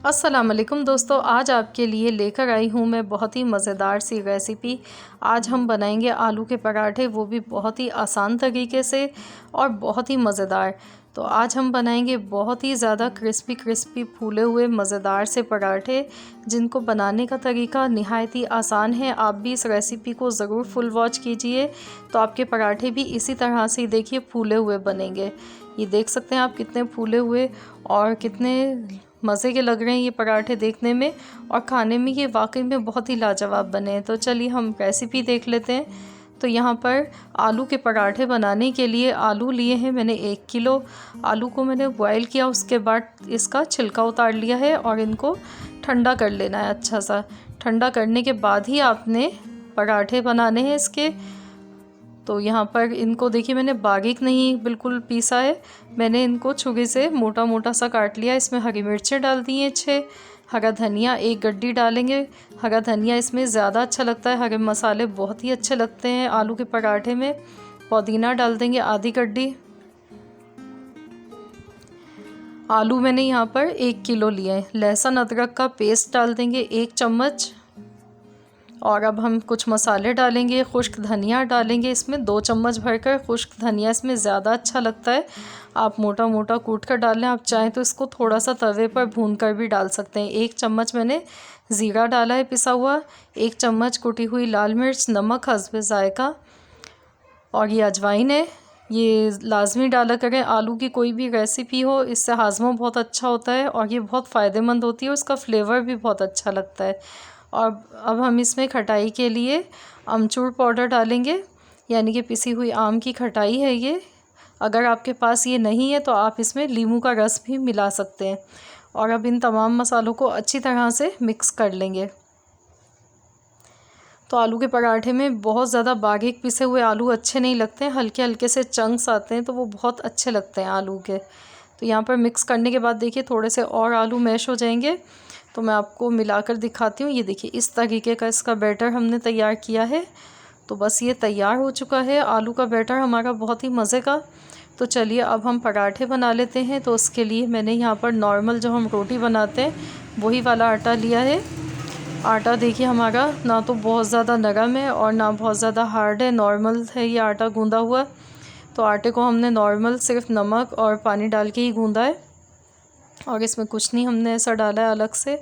अस्सलाम वालेकुम दोस्तों, आज आपके लिए लेकर आई हूँ मैं बहुत ही मज़ेदार सी रेसिपी। आज हम बनाएंगे आलू के पराठे, वो भी बहुत ही आसान तरीके से और बहुत ही मज़ेदार। तो आज हम बनाएंगे बहुत ही ज़्यादा क्रिस्पी क्रिस्पी फूले हुए मज़ेदार से पराठे, जिनको बनाने का तरीका निहायत ही आसान है। आप भी इस रेसिपी को ज़रूर फुल वॉच कीजिए, तो आपके पराठे भी इसी तरह से देखिए फूले हुए बनेंगे। ये देख सकते हैं आप कितने फूले हुए और कितने मज़े के लग रहे हैं ये पराठे देखने में, और खाने में ये वाकई में बहुत ही लाजवाब बने हैं। तो चलिए हम रेसिपी देख लेते हैं। तो यहाँ पर आलू के पराठे बनाने के लिए आलू लिए हैं मैंने 1 किलो। आलू को मैंने बॉयल किया, उसके बाद इसका छिलका उतार लिया है और इनको ठंडा कर लेना है अच्छा सा। ठंडा करने के बाद ही आपने पराठे बनाने हैं इसके। तो यहाँ पर इनको देखिए मैंने बारीक नहीं बिल्कुल पीसा है, मैंने इनको छुरी से मोटा मोटा सा काट लिया। इसमें हरी मिर्चें डाल दी हैं 6, हरा धनिया 1 गड्डी डालेंगे। हरा धनिया इसमें ज़्यादा अच्छा लगता है, हरे मसाले बहुत ही अच्छे लगते हैं आलू के पराठे में। पुदीना डाल देंगे आधी गड्डी। आलू मैंने यहाँ पर 1 किलो लिए हैं। लहसुन अदरक का पेस्ट डाल देंगे 1 चम्मच। और अब हम कुछ मसाले डालेंगे। खुश्क धनिया डालेंगे इसमें 2 चम्मच भरकर। खुश्क धनिया इसमें ज़्यादा अच्छा लगता है, आप मोटा मोटा कूट कर डाल लें। आप चाहें तो इसको थोड़ा सा तवे पर भून कर भी डाल सकते हैं। 1 चम्मच मैंने ज़ीरा डाला है पिसा हुआ, 1 चम्मच कुटी हुई लाल मिर्च, नमक हस्बे ज़ायका, और ये अजवाइन है। ये लाजमी डाला करें, आलू की कोई भी रेसिपी हो, इससे हाजमा बहुत अच्छा होता है और ये बहुत फ़ायदेमंद होती है, उसका फ्लेवर भी बहुत अच्छा लगता है। और अब हम इसमें खटाई के लिए अमचूर पाउडर डालेंगे, यानी कि पिसी हुई आम की खटाई है ये। अगर आपके पास ये नहीं है तो आप इसमें नींबू का रस भी मिला सकते हैं। और अब इन तमाम मसालों को अच्छी तरह से मिक्स कर लेंगे। तो आलू के पराठे में बहुत ज़्यादा बारीक पिसे हुए आलू अच्छे नहीं लगते हैं, हल्के हल्के से चंक्स आते हैं तो वो बहुत अच्छे लगते हैं आलू के। तो यहाँ पर मिक्स करने के बाद देखिए थोड़े से और आलू मैश हो जाएंगे, तो मैं आपको मिलाकर दिखाती हूँ। ये देखिए इस तरीके का इसका बैटर हमने तैयार किया है। तो बस ये तैयार हो चुका है आलू का बैटर हमारा, बहुत ही मज़े का। तो चलिए अब हम पराठे बना लेते हैं। तो उसके लिए मैंने यहाँ पर नॉर्मल जो हम रोटी बनाते हैं वही वाला आटा लिया है। आटा देखिए हमारा ना तो बहुत ज़्यादा नरम है और ना बहुत ज़्यादा हार्ड है, नॉर्मल है ये आटा गूंदा हुआ। तो आटे को हमने नॉर्मल सिर्फ नमक और पानी डाल के ही गूंदा है, और इसमें कुछ नहीं हमने ऐसा डाला है अलग से।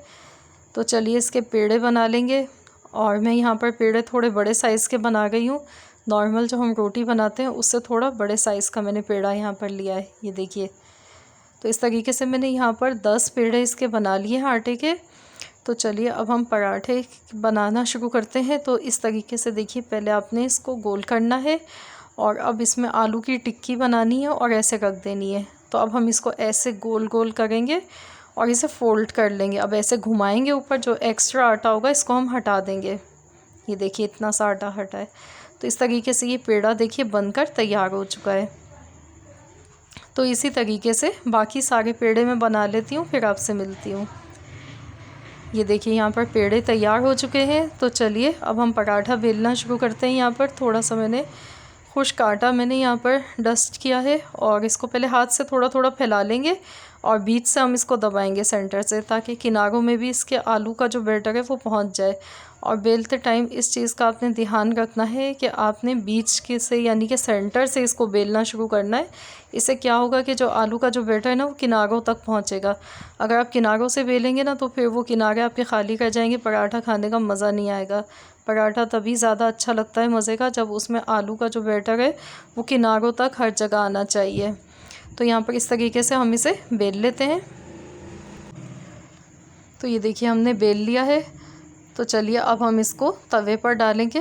तो चलिए इसके पेड़े बना लेंगे। और मैं यहाँ पर पेड़े थोड़े बड़े साइज़ के बना गई हूँ। नॉर्मल जो हम रोटी बनाते हैं उससे थोड़ा बड़े साइज़ का मैंने पेड़ा यहाँ पर लिया है, ये देखिए। तो इस तरीके से मैंने यहाँ पर 10 पेड़े इसके बना लिए हैं आटे के। तो चलिए अब हम पराठे बनाना शुरू करते हैं। तो इस तरीके से देखिए पहले आपने इसको गोल करना है, और अब इसमें आलू की टिक्की बनानी है और ऐसे रख देनी है। तो अब हम इसको ऐसे गोल गोल करेंगे और इसे फ़ोल्ड कर लेंगे। अब ऐसे घुमाएंगे, ऊपर जो एक्स्ट्रा आटा होगा इसको हम हटा देंगे। ये देखिए इतना सा आटा हटा है। तो इस तरीके से ये पेड़ा देखिए बनकर तैयार हो चुका है। तो इसी तरीके से बाकी सारे पेड़े मैं बना लेती हूँ, फिर आपसे मिलती हूँ। ये देखिए यहाँ पर पेड़े तैयार हो चुके हैं। तो चलिए अब हम पराठा बेलना शुरू करते हैं। यहाँ पर थोड़ा सा मैंने खुश्क आटा मैंने यहाँ पर डस्ट किया है, और इसको पहले हाथ से थोड़ा थोड़ा फैला लेंगे और बीच से हम इसको दबाएंगे सेंटर से, ताकि किनारों में भी इसके आलू का जो बैटर है वो पहुँच जाए। और बेलते टाइम इस चीज़ का आपने ध्यान रखना है कि आपने बीच के से यानी कि सेंटर से इसको बेलना शुरू करना है। इससे क्या होगा कि जो आलू का जो बैटर है ना वो किनारों तक पहुंचेगा। अगर आप किनारों से बेलेंगे ना तो फिर वो किनारे आपके खाली कर जाएंगे, पराठा खाने का मज़ा नहीं आएगा। पराठा तभी ज़्यादा अच्छा लगता है मज़े का जब उसमें आलू का जो बैटर है वो किनारों तक हर जगह आना चाहिए। तो यहाँ पर इस तरीके से हम इसे बेल लेते हैं। तो ये देखिए हमने बेल लिया है। तो चलिए अब हम इसको तवे पर डालेंगे।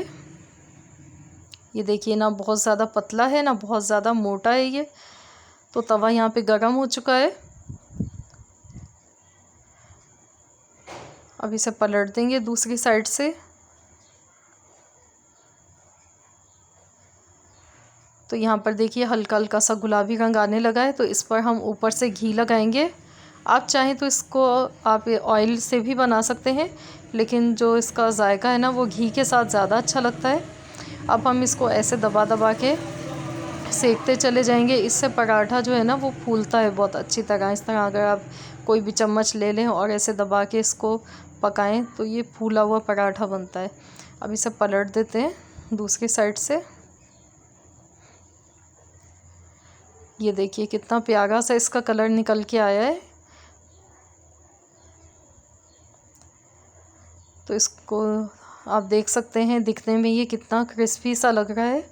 ये देखिए ना बहुत ज़्यादा पतला है ना बहुत ज़्यादा मोटा है ये। तो तवा यहाँ पे गरम हो चुका है। अब इसे पलट देंगे दूसरी साइड से। तो यहाँ पर देखिए हल्का हल्का सा गुलाबी रंग आने लगा है, तो इस पर हम ऊपर से घी लगाएंगे। आप चाहें तो इसको आप ऑयल से भी बना सकते हैं, लेकिन जो इसका जायका है ना वो घी के साथ ज़्यादा अच्छा लगता है। अब हम इसको ऐसे दबा दबा के सेकते चले जाएंगे। इससे पराठा जो है ना वो फूलता है बहुत अच्छी तरह। इस तरह अगर आप कोई भी चम्मच ले लें और ऐसे दबा के इसको पकाएं तो ये फूला हुआ पराठा बनता है। अब इसे पलट देते हैं दूसरी साइड से। ये देखिए कितना प्यारा सा इसका कलर निकल के आया है। तो इसको आप देख सकते हैं, दिखने में ये कितना क्रिस्पी सा लग रहा है,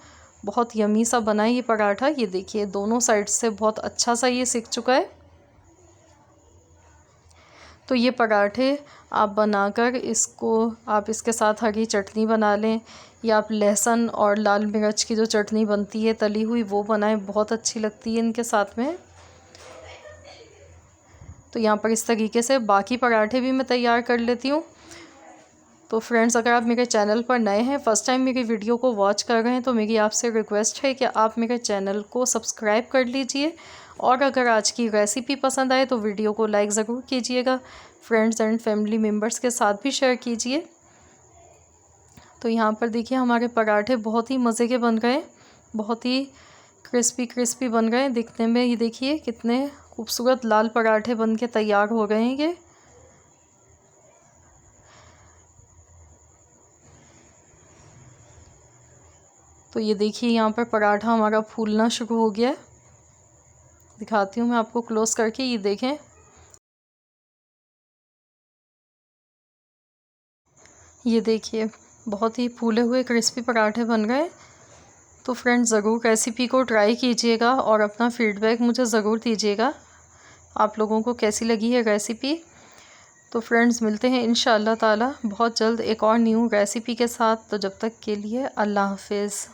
बहुत यमी सा बना है ये पराठा। ये देखिए दोनों साइड से बहुत अच्छा सा ये सिक चुका है। तो ये पराठे आप बनाकर इसको आप इसके साथ हरी चटनी बना लें, या आप लहसुन और लाल मिर्च की जो चटनी बनती है तली हुई वो बनाएं, बहुत अच्छी लगती है इनके साथ में। तो यहाँ पर इस तरीके से बाकी पराठे भी मैं तैयार कर लेती हूँ। तो फ्रेंड्स, अगर आप मेरे चैनल पर नए हैं, फ़र्स्ट टाइम मेरी वीडियो को वॉच कर रहे हैं, तो मेरी आपसे रिक्वेस्ट है कि आप मेरे चैनल को सब्सक्राइब कर लीजिए। और अगर आज की रेसिपी पसंद आए तो वीडियो को लाइक ज़रूर कीजिएगा, फ्रेंड्स एंड फैमिली मेम्बर्स के साथ भी शेयर कीजिए। तो यहाँ पर देखिए हमारे पराठे बहुत ही मज़े के बन गए, बहुत ही क्रिस्पी क्रिस्पी बन गए दिखने में। ये देखिए कितने खूबसूरत लाल पराठे बन के तैयार हो गए हैं ये। तो ये देखिए यहाँ पर पराठा हमारा फूलना शुरू हो गया है। दिखाती हूँ मैं आपको क्लोज करके, ये देखें। ये देखिए बहुत ही फूले हुए क्रिस्पी पराठे बन गए। तो फ्रेंड्स, ज़रूर रेसिपी को ट्राई कीजिएगा और अपना फीडबैक मुझे ज़रूर दीजिएगा, आप लोगों को कैसी लगी है रेसिपी। तो फ्रेंड्स, मिलते हैं इंशाअल्लाह ताला बहुत जल्द एक और न्यू रेसिपी के साथ। तो जब तक के लिए अल्लाह हाफिज़।